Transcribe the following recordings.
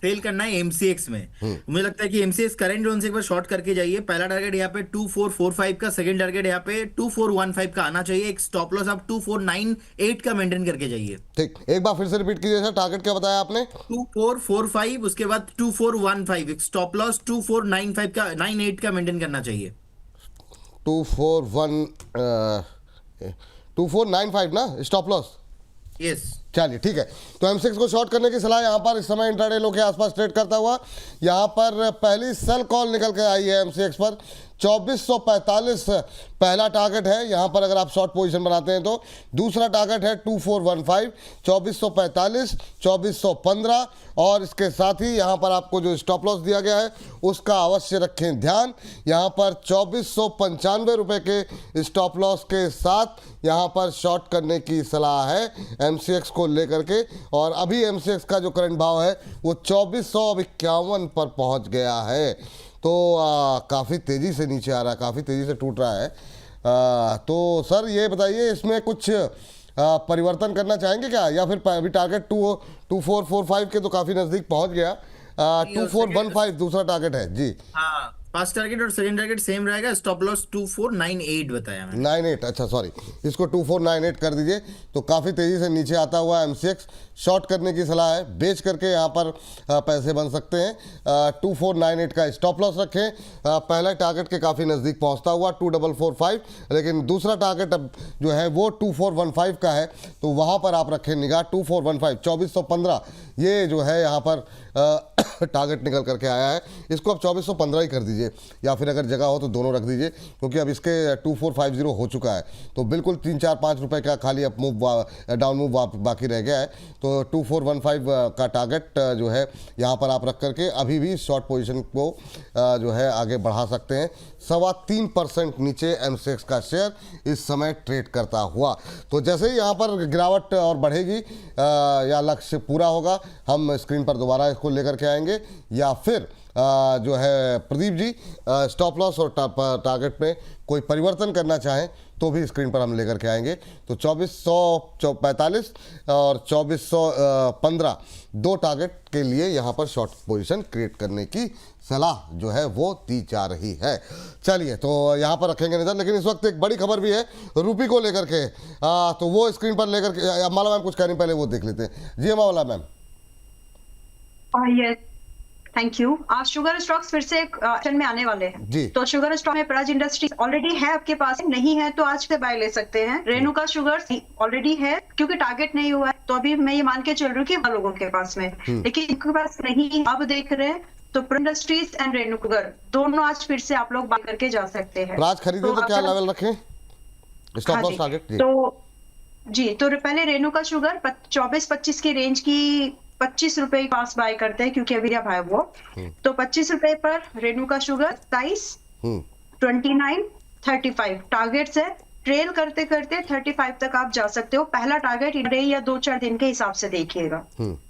Fail करना है MCX में। मुझे लगता है कि एमसीएक्स करंट जोन से एक बार शॉर्ट करके जाइए। पहला टारगेट यहाँ पे 2445 का, सेकंड टारगेट यहाँ पे 2415 का आना चाहिए। एक स्टॉप लॉस आप 2498 का मेंटेन करके जाइए। ठीक, एक बार फिर से रिपीट कीजिए सर, टारगेट क्या बताया आपने? 2445, उसके बाद 2415, एक स्टॉप लॉस 2495 का 98 का मेंटेन करना चाहिए। 2495 ना स्टॉप लॉस? यस। चलिए ठीक है। तो M6 को शॉर्ट करने की सलाह यहाँ पर इस समय इंट्राडे लो के आसपास ट्रेड करता हुआ। यहाँ पर पहली सेल कॉल निकल के आई है M6 पर 2445 पहला टारगेट है। यहाँ पर अगर आप शॉर्ट पोजीशन बनाते हैं तो दूसरा टारगेट है 2415, 2445, 2415 और इसके साथ ही यहाँ पर आपको जो स्टॉप लॉस दिया गया है उसका अवश्य रखें ध्यान। यहाँ पर 2495 रुपये के स्टॉप लॉस के साथ यहाँ पर शॉर्ट करने की सलाह है M6 को लेकर के। और अभी M6 का जो करंट भाव है वो 2451 पर पहुँच गया है। तो काफ़ी तेज़ी से नीचे आ रहा है, काफ़ी तेज़ी से टूट रहा है। तो सर ये बताइए, इसमें कुछ परिवर्तन करना चाहेंगे क्या, या फिर अभी टारगेट 2445 के तो काफ़ी नज़दीक पहुंच गया। 2415 दूसरा टारगेट है जी। हाँ, फर्स्ट टारगेट और सेकंड टारगेट सेम रहेगा। स्टॉप लॉस 2498 बताया मैंने। 98, अच्छा सॉरी, इसको 2498 कर दीजिए। तो काफ़ी तेज़ी से नीचे आता हुआ M6 शॉर्ट करने की सलाह है, बेच करके यहाँ पर पैसे बन सकते हैं। 2498 का स्टॉप लॉस रखें। पहला टारगेट के काफ़ी नज़दीक पहुँचता हुआ 2445, लेकिन दूसरा टारगेट अब जो है वो 2415 का है, तो वहाँ पर आप रखें निगाह। 2415 2415 ये जो है यहाँ पर टारगेट निकल करके आया है। इसको अब 2415 ही कर दीजिए, या फिर अगर जगह हो तो दोनों रख दीजिए, क्योंकि अब इसके 2450 हो चुका है। तो बिल्कुल 3-4-5 रुपए का खाली अप मूव डाउन मूव बाकी रह गया है। तो 2415 का टारगेट जो है यहाँ पर आप रख करके अभी भी शॉर्ट पोजीशन को जो है आगे बढ़ा सकते हैं। 3.25% नीचे M6 का शेयर इस समय ट्रेड करता हुआ। तो जैसे ही यहाँ पर गिरावट और बढ़ेगी या लक्ष्य पूरा होगा, हम स्क्रीन पर दोबारा इसको लेकर के आएंगे, या फिर जो है प्रदीप जी स्टॉप लॉस और टारगेट में कोई परिवर्तन करना चाहें तो भी स्क्रीन पर हम लेकर के आएंगे। तो 2445 और 2415 दो टारगेट के लिए यहाँ पर शॉर्ट पोजीशन क्रिएट करने की सलाह जो है वो दी जा रही है। चलिए, तो यहाँ पर रखेंगे नजर। लेकिन इस वक्त एक बड़ी खबर भी है रूपी को लेकर के, तो वो स्क्रीन पर लेकर के अमाला मैम कुछ कह रही, पहले वो देख लेते हैं। जी अमाला मैम। Yes, thank you. आज शुगर स्टॉक्स फिर से एक्शन में आने वाले हैं जी। तो शुगर स्टॉक में प्राज इंडस्ट्रीज ऑलरेडी है, आपके पास नहीं है तो आज से बाय ले सकते हैं। रेणुका शुगर ऑलरेडी है, क्योंकि टारगेट नहीं हुआ है तो अभी मैं ये मान के चल रही हूँ कि लोगों के पास में, लेकिन इनके पास नहीं। अब देख रहे हैं तो प्राज इंडस्ट्रीज एंड रेणुका दोनों आज फिर से आप लोग बाय करके जा सकते हैं। प्राज खरीदे तो क्या लेवल रखें स्टॉप लॉस टारगेट? तो पहले रेणुका शुगर 24-25 की रेंज की 25 रुपए के पास बाय करते हैं, क्योंकि अभी भाई वो तो 25 रुपए पर रेणुका शुगर 27, 29, 35 टारगेट्स है। ट्रेल करते करते 35 तक आप जा सकते हो। पहला टारगेट इंडे या 2-4 दिन के हिसाब से देखिएगा।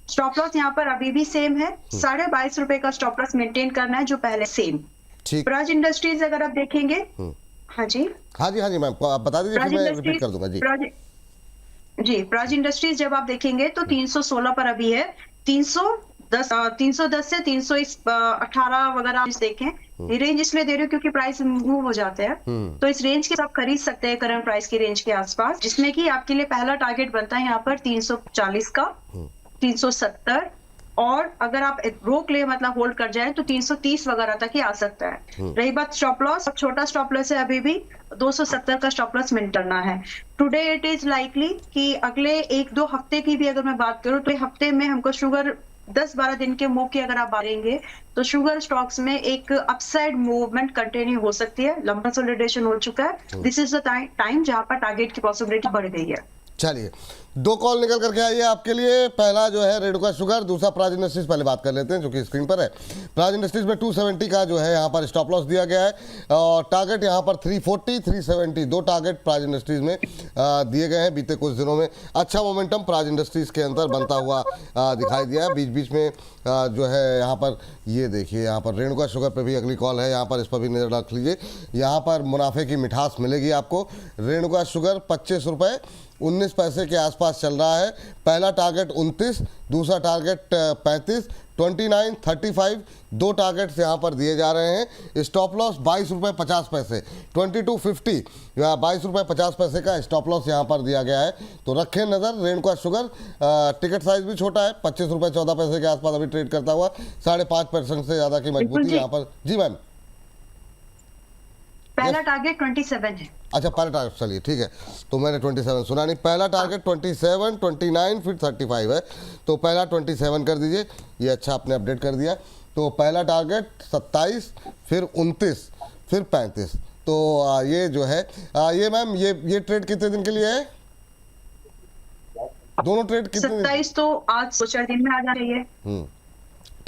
स्टॉप लॉस यहाँ पर अभी भी सेम है, 22.5 रुपए का स्टॉप लॉस मेंटेन करना है जो पहले सेम। प्राज इंडस्ट्रीज अगर आप देखेंगे, हाँ जी मैम आप बता दीजिए, फिर मैं रिपीट कर दूंगा जी। प्राज इंडस्ट्रीज जब आप देखेंगे तो 316 पर अभी है। 310 से 318 वगैरह आप देखें, रेंज इसलिए दे रही हूँ क्योंकि प्राइस मूव हो जाते हैं, तो इस रेंज के आप खरीद सकते हैं करंट प्राइस की रेंज के आसपास, जिसमें कि आपके लिए पहला टारगेट बनता है यहाँ पर 340 का, 370, और अगर आप रोक ले मतलब होल्ड कर जाए तो 330 वगैरह तक ही आ सकता है। रही बात स्टॉप लॉस, छोटा स्टॉप लॉस है अभी भी 270 का स्टॉप लॉस मेंटेन करना है। टुडे इट इज लाइकली कि अगले 1-2 हफ्ते की भी अगर मैं बात करूं तो हफ्ते में हमको शुगर 10-12 दिन के मूव की अगर आप मारेंगे तो शुगर स्टॉक्स में एक अपसाइड मूवमेंट कंटिन्यू हो सकती है। लंबा कंसोलिडेशन हो चुका है, दिस इज द टाइम जहां पर टारगेट की पॉसिबिलिटी बढ़ गई है। चलिए, 2 कॉल निकल करके आई है आपके लिए। पहला जो है रेणुका शुगर, दूसरा प्राज इंडस्ट्रीज। पहले बात कर लेते हैं जो कि स्क्रीन पर है। प्राज इंडस्ट्रीज में 270 का जो है यहाँ पर स्टॉप लॉस दिया गया है, और टारगेट यहाँ पर 340, 370 दो टारगेट प्राज इंडस्ट्रीज में दिए गए हैं। बीते कुछ दिनों में अच्छा मोमेंटम प्राज इंडस्ट्रीज के अंदर बनता हुआ दिखाई दिया है। बीच बीच में जो है यहाँ पर ये देखिए, यहाँ पर रेणुका शुगर पर भी अगली कॉल है, यहाँ पर इस पर भी नजर रख लीजिए। यहाँ पर मुनाफे की मिठास मिलेगी आपको। रेणुका शुगर 25 रुपये 19 पैसे के आसपास चल रहा है। पहला टारगेट 29, दूसरा टारगेट 35, 29.35 दो टारगेट्स यहाँ पर दिए जा रहे हैं। स्टॉप लॉस 22 रुपये 50 पैसे, 22.50 22 रुपये 50 पैसे का स्टॉप लॉस यहाँ पर दिया गया है। तो रखें नज़र। रेणुका शुगर टिकट साइज भी छोटा है, 25 रुपये 14 पैसे के आसपास अभी ट्रेड करता हुआ, 5.5% से ज़्यादा की मजबूती यहाँ पर। जी मैम, पहला टारगेट 27 है। अच्छा पहला टारगेट, चलिए ठीक है, तो मैंने 27 सुना नहीं। पहला टारगेट 27, 29 फिर 35 है, तो पहला 27 कर दीजिए। ये अच्छा आपने अपडेट कर दिया। तो पहला टारगेट 27, फिर 29, फिर 35। तो ये जो है ये मैम ये ट्रेड कितने दिन के लिए है? दोनों ट्रेड कितने? 27 तो आज 2-4 दिन में आ जा रही है,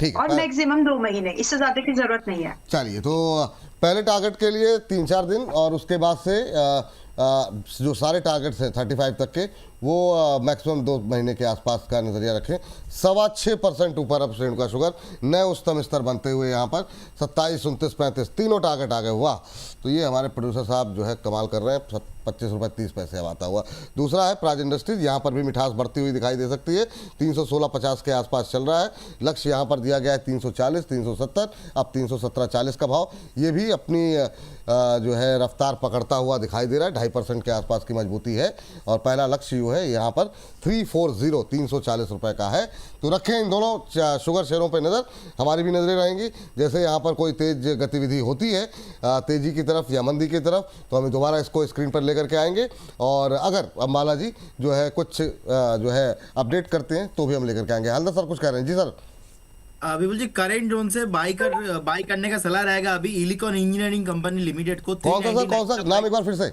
ठीक है, और मैक्सिमम 2 महीने, इससे ज्यादा की जरूरत नहीं है। चलिए, तो पहले टारगेट के लिए 3-4 दिन, और उसके बाद से जो सारे टारगेट्स हैं 35 तक के, वो मैक्सिमम 2 महीने के आसपास का नज़रिया रखें। 6.25% ऊपर अब रेणुका शुगर नए उच्चतम स्तर बनते हुए यहाँ पर 27, 29, 35 तीनों टारगेट आ गए। वाह, तो ये हमारे प्रोड्यूसर साहब जो है कमाल कर रहे हैं। 25 रुपये 30 पैसे अब आता हुआ। दूसरा है प्राज इंडस्ट्रीज, यहाँ पर भी मिठास बढ़ती हुई दिखाई दे सकती है। 316.50 के आसपास चल रहा है। लक्ष्य यहाँ पर दिया गया है 340, 370, अब 317.40 का भाव। ये भी अपनी जो है रफ्तार पकड़ता हुआ दिखाई दे रहा है। 2.5% के आसपास की मजबूती है, और पहला लक्ष्य जो है यहाँ पर 340, 340 रुपये का है। तो रखें इन दोनों शुगर शेयरों पर नज़र, हमारी भी नज़रें रहेंगी। जैसे यहाँ पर कोई तेज गतिविधि होती है तेजी की तरफ या मंदी की तरफ, तो हमें दोबारा इसको स्क्रीन पर लेकर के आएंगे। और अगर अम्बाला जी जो है कुछ जो है अपडेट करते हैं तो भी हम लेकर के आएंगे। हल्दर सर कुछ कह रहे हैं? जी सर। विपुल जी, करेंट जोन से बाई करने का सलाह रहेगा अभी इलिकॉन इंजीनियरिंग कंपनी लिमिटेड को। कौन सा नाम एक बार फिर से?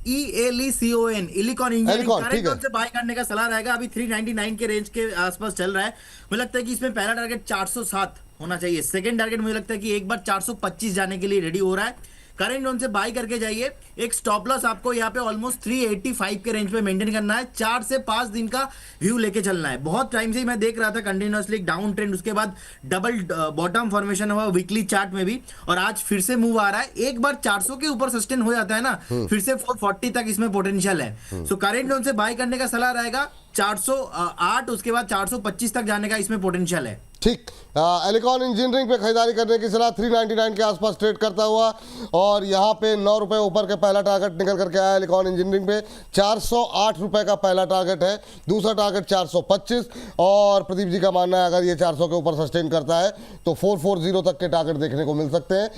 ELECON, Elecon engineering. ठीक है, से बाय करने का सलाह रहेगा। अभी 399 के रेंज के आसपास चल रहा है। मुझे लगता है कि इसमें पहला टारगेट 407 होना चाहिए। सेकंड टारगेट मुझे लगता है कि एक बार 425 जाने के लिए रेडी हो रहा है। करंट जोन से बाय करके जाइए। एक स्टॉप लॉस आपको यहाँ पे ऑलमोस्ट 385 के रेंज पे मेंटेन करना है। 4 से 5 दिन का व्यू लेके चलना है। बहुत टाइम से मैं देख रहा था कंटिन्यूअसली डाउन ट्रेंड, उसके बाद डबल बॉटम फॉर्मेशन हुआ वीकली चार्ट में भी, और आज फिर से मूव आ रहा है। एक बार 400 के ऊपर सस्टेन हो जाता है ना, फिर से 440 तक इसमें पोटेंशियल है। सो करंट जोन से बाय करने का सलाह रहेगा। 408, उसके बाद 425 तक जाने का इसमें पोटेंशियल है। ठीक। एलिकॉन इंजीनियरिंग पे खरीदारी करने की सलाह, 399 के आसपास ट्रेड करता हुआ, और यहाँ पे 9 रुपये ऊपर के पहला टारगेट निकल करके आया एलिकॉन इंजीनियरिंग पे। 408 रुपये का पहला टारगेट है, दूसरा टारगेट 425, और प्रदीप जी का मानना है अगर ये 400 के ऊपर सस्टेन करता है तो 440 तक के टारगेट देखने को मिल सकते हैं।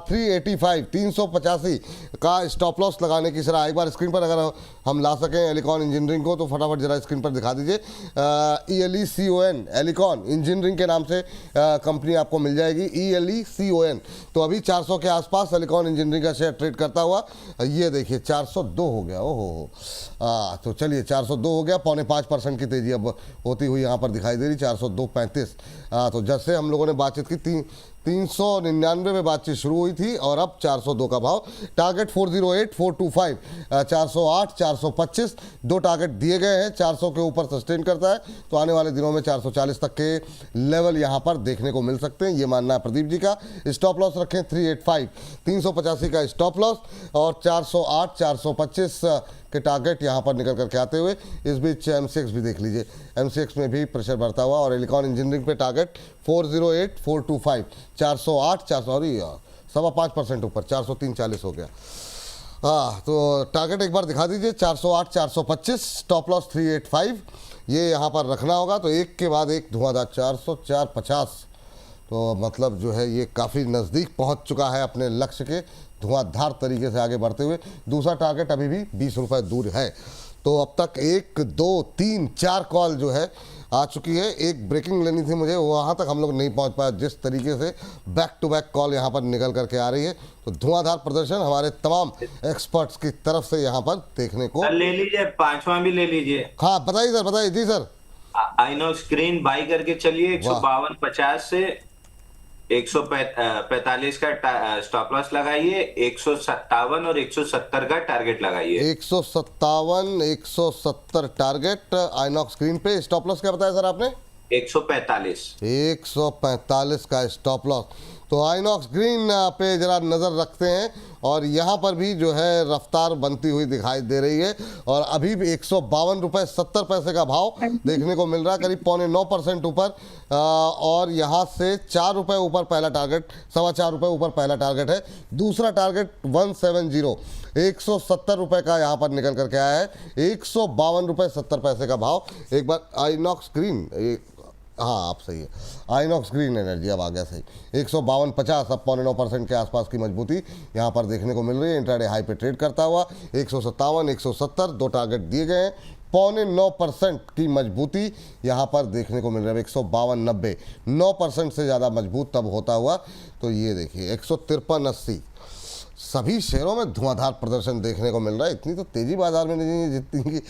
385, 385 का स्टॉप लॉस लगाने की सलाह। एक बार स्क्रीन पर अगर हम ला सकें एलिकॉन इंजीनियरिंग को, तो फटाफट जरा स्क्रीन पर दिखा दीजिए। ELECON, एलिकॉन इंजीनियरिंग के नाम से कंपनी आपको मिल जाएगी, ELECON। तो अभी 400 के आसपास एलिकॉन इंजीनियरिंग का शेयर ट्रेड करता हुआ, ये देखिए 402 हो गया। ओहो, तो चलिए 402 हो गया। 4.5% की तेजी अब होती हुई यहाँ पर दिखाई दे रही। 402.35। तो जैसे हम लोगों ने बातचीत की 399 में बातचीत शुरू हुई थी, और अब 402 का भाव। टारगेट 408, 425, 408, 425 दो टारगेट दिए गए हैं। 400 के ऊपर सस्टेन करता है तो आने वाले दिनों में 440 तक के लेवल यहाँ पर देखने को मिल सकते हैं, ये मानना है प्रदीप जी का। स्टॉप लॉस रखें 385, 385 का स्टॉप लॉस, और 408, 425 के टारगेट यहाँ पर निकल करके आते हुए। इस बीच MCX भी देख लीजिए, MCX में भी प्रेशर बढ़ता हुआ, और एलिकॉन इंजीनियरिंग पे टारगेट 408, 425, 408, 4.5% ऊपर 403.40 हो गया। तो टारगेट एक बार दिखा दीजिए 408, 425, स्टॉप लॉस 385, ये यहाँ पर रखना होगा। तो एक के बाद एक धुआंधार 404.50, तो मतलब जो है ये काफ़ी नज़दीक पहुँच चुका है अपने लक्ष्य के, धुआंधार तरीके से आगे बढ़ते हुए। दूसरा टारगेट अभी भी 20 रुपये दूर है। तो अब तक 1, 2, 3, 4 कॉल जो है आ चुकी है। एक ब्रेकिंग लेनी थी मुझे, वहाँ तक हम लोग नहीं पहुँच पाए, जिस तरीके से बैक टू बैक कॉल यहाँ पर निकल करके आ रही है। तो धुआंधार प्रदर्शन हमारे तमाम एक्सपर्ट्स की तरफ से यहाँ पर देखने को ले लीजिए। 5वां भी ले लीजिए। हाँ बताइए सर, बताइए। जी सर। आइनॉक्स स्क्रीन बाई करके चलिए। 152.50 से 145 का स्टॉप लॉस लगाइए। 157 और 170 का टारगेट लगाइए। 157, 170 टारगेट आइनॉक्स स्क्रीन पे। स्टॉप लॉस क्या बताया सर आपने? 145 145 का स्टॉप लॉस। तो आइनॉक्स ग्रीन पे जरा नज़र रखते हैं और यहाँ पर भी जो है रफ्तार बनती हुई दिखाई दे रही है और अभी भी 152 रुपये 70 पैसे का भाव देखने को मिल रहा है, करीब 8.9% ऊपर। और यहाँ से 4 रुपये ऊपर पहला टारगेट, 4.25 रुपये ऊपर पहला टारगेट है। दूसरा टारगेट 170 170 रुपये का यहाँ पर निकल करके आया है, 152 रुपये 70 पैसे का भाव। एक बार आइनॉक्स ग्रीन, हाँ आप सही है, आइनॉक्स ग्रीन एनर्जी अब आ गया सही, 152.50 अब 8.9% के आसपास की मजबूती यहाँ पर देखने को मिल रही है। इंट्राडे हाई पे ट्रेड करता हुआ 157 170 दो टारगेट दिए गए हैं, 8.9% की मजबूती यहाँ पर देखने को मिल रहा है। 152.90 9% से ज़्यादा मजबूत तब होता हुआ, तो ये देखिए 153.80 सभी शेयरों में धुआंधार प्रदर्शन देखने को मिल रहा है। इतनी तो तेज़ी बाजार में नहीं है जितनी कि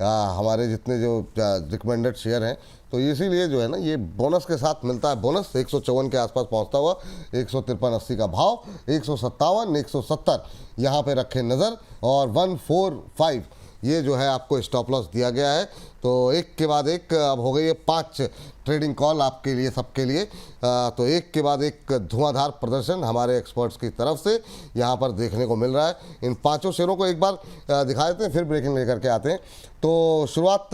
हमारे जितने जो रिकमेंडेड शेयर हैं, तो इसीलिए जो है ना ये बोनस के साथ मिलता है। बोनस 154 के आसपास पहुंचता हुआ 153.80 का भाव, 157 170 यहाँ पे रखें नज़र और 145 ये जो है आपको स्टॉप लॉस दिया गया है। तो एक के बाद एक अब हो गई है 5 ट्रेडिंग कॉल आपके लिए, सबके लिए। तो एक के बाद एक धुआंधार प्रदर्शन हमारे एक्सपर्ट्स की तरफ से यहाँ पर देखने को मिल रहा है। इन 5 शेयरों को एक बार दिखा देते हैं, फिर ब्रेकिंग लेकर के आते हैं। तो शुरुआत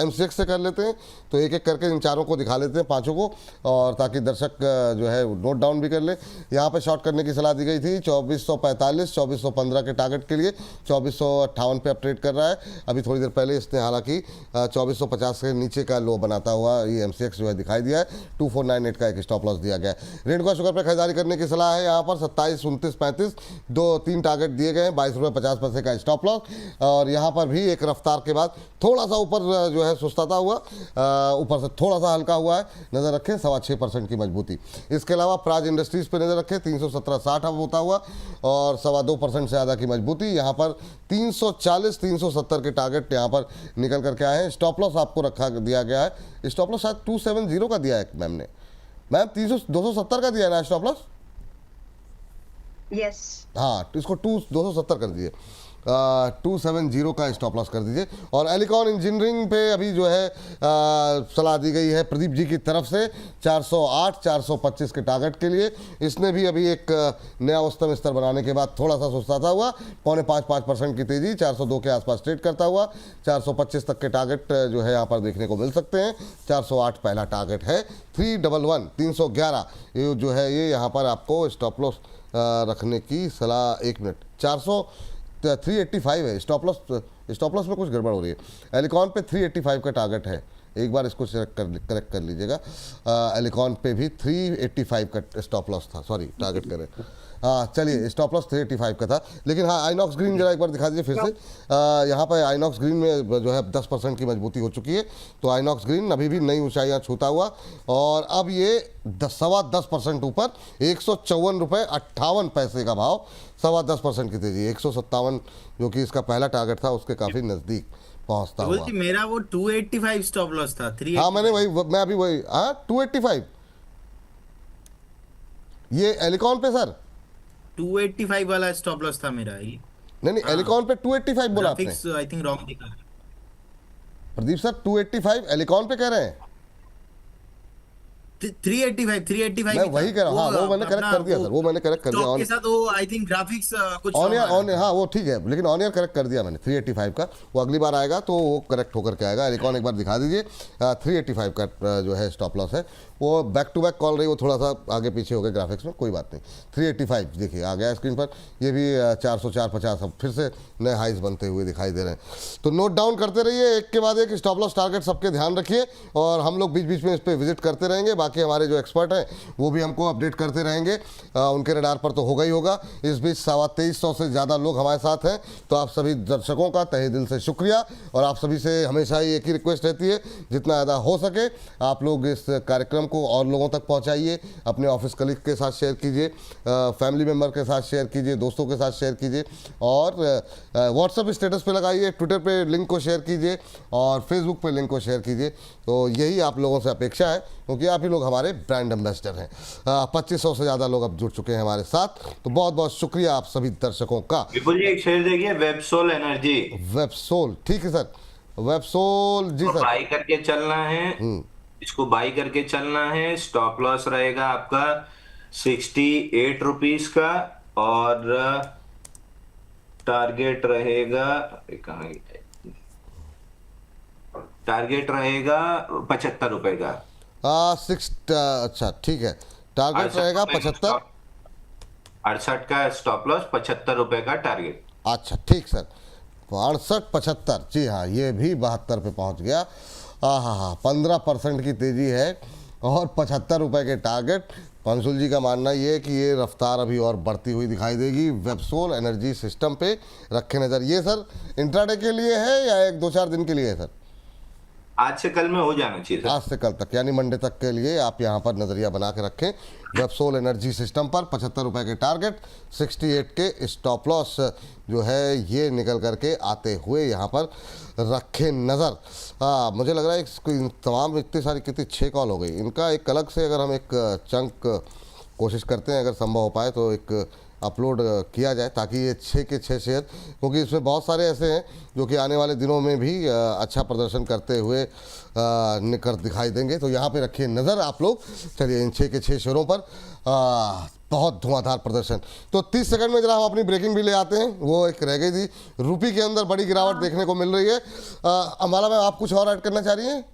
MCX से कर लेते हैं, तो एक एक करके इन चारों को दिखा लेते हैं, 5 को, और ताकि दर्शक जो है नोट डाउन भी कर ले। यहाँ पे शॉर्ट करने की सलाह दी गई थी 2445 2415 के टारगेट के लिए, 2458 पे अपडेट कर रहा है। अभी थोड़ी देर पहले इसने हालांकि 2450 के नीचे का लो बनाता हुआ ये MCX जो है दिखाई दिया है। 2498 का एक स्टॉप लॉस दिया गया है। रेणुका शुगर पर खरीदारी करने की सलाह है यहाँ पर 27 29 35 3 टारगेट दिए गए हैं, 22 रुपये 50 पैसे का स्टॉप लॉस। और यहाँ पर भी एक रफ्तार के बाद थोड़ा सा ऊपर जो है सुस्ताता हुआ, ऊपर से थोड़ा सा हल्का हुआ है, नज़र रखें 6.25% की मजबूती। इसके अलावा प्राज इंडस्ट्रीज़ पे नज़र रखें 317.60 अब होता हुआ और 2.25% से ज़्यादा की मजबूती। यहाँ पर 340 370 के टारगेट यहाँ पर निकल करके आए हैं। स्टॉप लॉस आपको रखा दिया गया है, स्टॉप लॉस शायद 270 का दिया है मैम ने, मैम 270 का दिया है ना स्टॉप लॉस? यस, हाँ, इसको 270 कर दीजिए, 270 का स्टॉप लॉस कर दीजिए। और एलिकॉन इंजीनियरिंग पे अभी जो है सलाह दी गई है प्रदीप जी की तरफ से 408 425 के टारगेट के लिए। इसने भी अभी एक नया उच्चतम स्तर बनाने के बाद थोड़ा सा सुस्ताता हुआ 0.55% की तेज़ी 402 के आसपास ट्रेड करता हुआ 425 तक के टारगेट जो है यहाँ पर देखने को मिल सकते हैं। 408 पहला टारगेट है, 311 311 ये जो है ये यहाँ पर आपको स्टॉप लॉस रखने की सलाह। 1 मिनट, 385 है स्टॉप लॉस, स्टॉप लॉस में कुछ गड़बड़ हो रही है। एलिकॉन पे 385 का टारगेट है, एक बार इसको करेक्ट कर लीजिएगा। एलिकॉन पे भी 385 का स्टॉप लॉस था, सॉरी टारगेट करें। हाँ चलिए, स्टॉप लॉस 385 का था। लेकिन हाँ आइनॉक्स ग्रीन जरा एक बार दिखा दीजिए फिर से। यहाँ पर आइनॉक्स ग्रीन में जो है 10% की मजबूती हो चुकी है। तो आइनॉक्स ग्रीन अभी भी नई ऊंचाइयाँ छूता हुआ और अब ये 10% ऊपर 154 रुपये 58 पैसे का भाव, 10% की तेजी, 157 जो कि इसका पहला टारगेट था उसके काफ़ी नज़दीक पहुँचता हुआ। मेरा वो 285 स्टॉप लॉस था, 385। हाँ मैंने वही, मैं अभी वही, हाँ 285 ये एलिकॉन पे सर 285 वाला स्टॉप लॉस था मेरा ये। नहीं एलिकॉन पे 285 बोला आपने, आई थिंक रॉन्ग दिखा। प्रदीप सर 285 एलिकॉन पे कह रहे हैं, 385 मैं वही कह रहा हूँ। हाँ वो मैंने करेक्ट कर दिया सर, वो मैंने करेक्ट कर दिया के साथ वो आई थिंक ग्राफिक्स कुछ ऑन ईयर, हाँ वो ठीक है, लेकिन ऑन ईयर करेक्ट कर दिया मैंने 385 का। वो अगली बार आएगा तो वो करेक्ट होकर के आएगा। एलिकॉन एक बार दिखा दीजिए, 385 का जो है स्टॉप लॉस है। वो बैक टू बैक कॉल रही, वो थोड़ा सा आगे पीछे हो गया ग्राफिक्स में, कोई बात नहीं। 385 देखिए आ गया स्क्रीन पर, ये भी 404.50 अब फिर से नए हाइज बनते हुए दिखाई दे रहे हैं। तो नोट डाउन करते रहिए, एक के बाद एक स्टॉप लॉस टारगेट सबके ध्यान रखिए और हम लोग बीच बीच में इस पर विजिट करते रहेंगे। बाकी हमारे जो एक्सपर्ट हैं वो भी हमको अपडेट करते रहेंगे, उनके रडार पर तो होगा ही होगा। इस बीच 2350 से ज़्यादा लोग हमारे साथ हैं, तो आप सभी दर्शकों का तहे दिल से शुक्रिया। और आप सभी से हमेशा ही एक ही रिक्वेस्ट रहती है, जितना ज़्यादा हो सके आप लोग इस कार्यक्रम को और लोगों तक पहुंचाइए, अपने ऑफिस कलीग के साथ शेयर कीजिए, फैमिली मेम्बर के साथ शेयर कीजिए, दोस्तों के साथ शेयर कीजिए और व्हाट्सएप स्टेटस पे लगाइए, ट्विटर पे लिंक को शेयर कीजिए और फेसबुक पे लिंक को शेयर कीजिए। तो यही आप लोगों से अपेक्षा है, क्योंकि आप ही लोग हमारे ब्रांड एम्बेसडर हैं। 2500 से ज़्यादा लोग अब जुड़ चुके हैं हमारे साथ, तो बहुत बहुत शुक्रिया आप सभी दर्शकों का। विपुल जी एक शेयर देखिए, वेबसोल एनर्जी। वेबसोल, ठीक है सर, वेबसोल जी सर, बाई करके चलना है, इसको बाई करके चलना है। स्टॉप लॉस रहेगा आपका ₹68 का, और टारगेट रहेगा, कहाँ गया? टारगेट रहेगा ₹75 का। अच्छा ठीक है, टारगेट रहेगा 75। 68 का स्टॉप लॉस, ₹75 का टारगेट। अच्छा ठीक सर, 62-75, जी हाँ, ये भी 72 पे पहुंच गया। हाँ, 15% की तेजी है और ₹75 के टारगेट। पंसुल जी का मानना ये है कि ये रफ्तार अभी और बढ़ती हुई दिखाई देगी। वेबसोल एनर्जी सिस्टम पे रखे नज़र। ये सर इंट्राडे के लिए है या एक 2-4 दिन के लिए है सर? आज से कल में हो जाना चाहिए सर। आज से कल तक, यानी मंडे तक के लिए आप यहाँ पर नज़रिया बना के रखें। वेबसोल एनर्जी सिस्टम पर ₹75 के टारगेट, 68 के स्टॉप लॉस जो है ये निकल करके आते हुए यहाँ पर रखें नज़र। मुझे लग रहा है इन तमाम इतनी सारी कितनी 6 कॉल हो गई, इनका एक अलग से अगर हम एक चंक कोशिश करते हैं, अगर संभव हो पाए तो एक अपलोड किया जाए, ताकि ये 6 के 6 शेयर, क्योंकि इसमें बहुत सारे ऐसे हैं जो कि आने वाले दिनों में भी अच्छा प्रदर्शन करते हुए निकल दिखाई देंगे। तो यहाँ पे रखिए नज़र आप लोग। चलिए इन 6 के 6 शेयरों पर बहुत धुआंधार प्रदर्शन। तो 30 सेकंड में जरा हम अपनी ब्रेकिंग भी ले आते हैं, वो एक रह गई थी। रुपये के अंदर बड़ी गिरावट देखने को मिल रही है। अम्बाला मैम, आप कुछ और ऐड करना चाह रही हैं?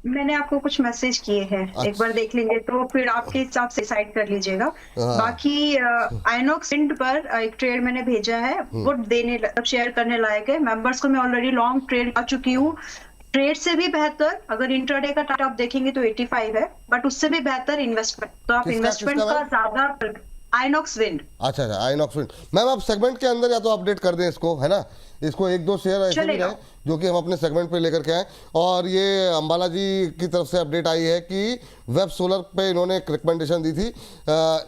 मैंने आपको कुछ मैसेज किए हैं, एक बार देख लेंगे तो फिर आपके हिसाब से डिसाइड कर लीजिएगा। बाकी आइनॉक्स विंड पर एक ट्रेड मैंने भेजा है, वो देने शेयर करने लायक है। मेंबर्स को मैं ऑलरेडी लॉन्ग ट्रेड आ चुकी हूँ। ट्रेड से भी बेहतर अगर इंट्राडे का टारगेट आप देखेंगे तो 85 है, बट उससे भी बेहतर इन्वेस्टमेंट। तो आप इन्वेस्टमेंट का ज्यादा आइनॉक्स विंड। अच्छा, आइनॉक्स विंड मैम, आप सेगमेंट के अंदर या तो अपडेट कर दें इसको, है ना। इसको 1-2 शेयर ऐसे भी रहे जो कि हम अपने सेगमेंट पे लेकर के आए। और ये अंबाला जी की तरफ से अपडेट आई है कि वेब सोलर पे इन्होंने एक रिकमेंडेशन दी थी।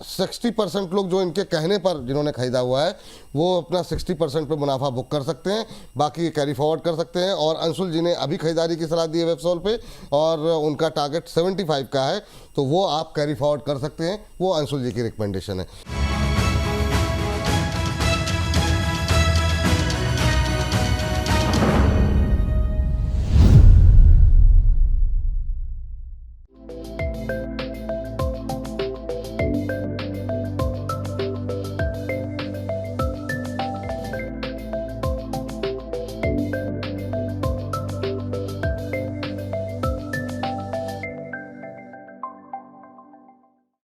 60% लोग जो इनके कहने पर जिन्होंने खरीदा हुआ है वो अपना 60% पे मुनाफा बुक कर सकते हैं, बाकी कैरी फॉरवर्ड कर सकते हैं। और अंशुल जी ने अभी खरीदारी की सलाह दी है वेबसोल पे, और उनका टारगेट 75 का है, तो वो आप कैरी फॉरवर्ड कर सकते हैं। वो अंशुल जी की रिकमेंडेशन है।